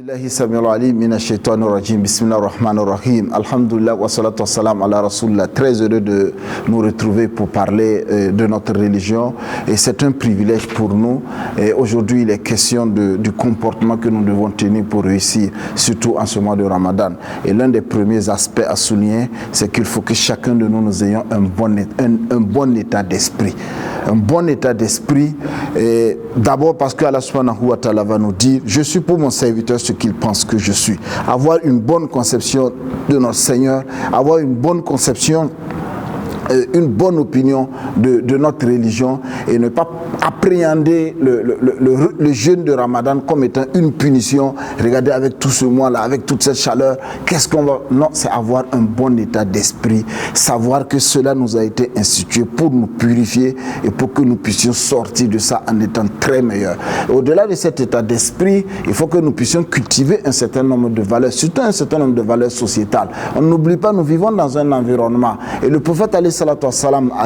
Billahi Samil Ali Mina Shaitanir Rajim, Bismillah Rahman Rahim, Alhamdulillah wa salatu wa salam ala Rasulullah. Très heureux de nous retrouver pour parler de notre religion et c'est un privilège pour nous. Aujourd'hui, il est question du comportement que nous devons tenir pour réussir, surtout en ce mois de Ramadan. Et l'un des premiers aspects à souligner, c'est qu'il faut que chacun de nous ayons un bon état d'esprit. Un bon état d'esprit, d'abord parce qu'Allah subhanahu wa ta'ala va nous dire: je suis pour mon serviteur ce qu'il pense que je suis. Avoir une bonne conception de notre Seigneur, avoir une bonne conception, une bonne opinion de notre religion et ne pas appréhender le jeûne de Ramadan comme étant une punition. Regardez, avec tout ce mois-là, avec toute cette chaleur, qu'est-ce qu'on va... Non, c'est avoir un bon état d'esprit, savoir que cela nous a été institué pour nous purifier et pour que nous puissions sortir de ça en étant très meilleurs. Au-delà de cet état d'esprit, il faut que nous puissions cultiver un certain nombre de valeurs, surtout un certain nombre de valeurs sociétales. On n'oublie pas, nous vivons dans un environnement et le prophète a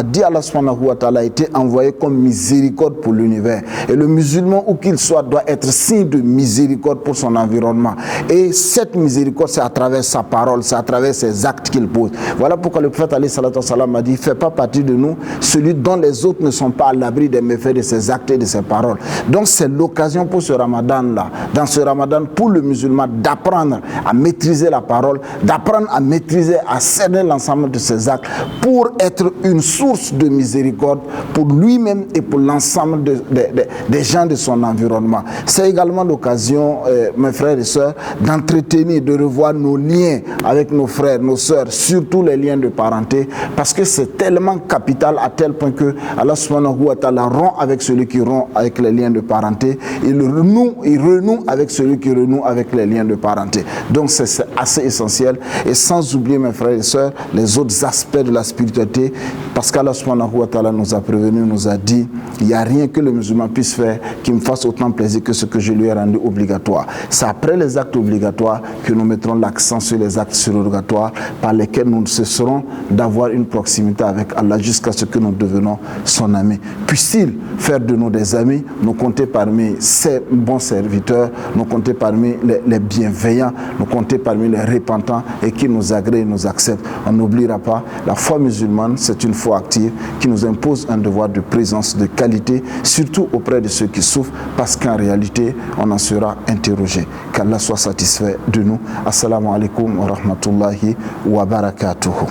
dit Allah subhanahu wa ta'ala a été envoyé comme miséricorde pour l'univers. Et le musulman, où qu'il soit, doit être signe de miséricorde pour son environnement. Et cette miséricorde, c'est à travers sa parole, c'est à travers ses actes qu'il pose. Voilà pourquoi le prophète a dit: fais pas partie de nous celui dont les autres ne sont pas à l'abri des méfaits de ses actes et de ses paroles. Donc c'est l'occasion pour ce Ramadan-là, dans ce Ramadan, pour le musulman, d'apprendre à maîtriser la parole, d'apprendre à maîtriser, à cerner l'ensemble de ses actes, pour être une source de miséricorde pour lui-même et pour l'ensemble des gens de son environnement. C'est également l'occasion, mes frères et sœurs, d'entretenir, de revoir nos liens avec nos frères, nos sœurs, surtout les liens de parenté, parce que c'est tellement capital à tel point que Allah subhanahu wa ta'ala rompt avec celui qui rompt avec les liens de parenté, il renoue avec celui qui renoue avec les liens de parenté. Donc c'est assez essentiel, et sans oublier, mes frères et sœurs, les autres aspects de la spiritualité, parce qu'Allah subhanahu wa ta'ala nous a prévenu, nous a dit: il n'y a rien que le musulman puisse faire qui me fasse autant plaisir que ce que je lui ai rendu obligatoire. C'est après les actes obligatoires que nous mettrons l'accent sur les actes surrogatoires par lesquels nous cesserons d'avoir une proximité avec Allah jusqu'à ce que nous devenons son ami. Puisse-t-il faire de nous des amis, nous compter parmi ses bons serviteurs, nous compter parmi les bienveillants, nous compter parmi les repentants et qui nous agrée et nous accepte. On n'oubliera pas, la foi musulmane, c'est une foi active qui nous impose un devoir de présence de qualité, surtout auprès de ceux qui souffrent, parce qu'en réalité, on en sera interrogé. Qu'Allah soit satisfait de nous. Assalamu alaikum wa rahmatullahi wa barakatuhu.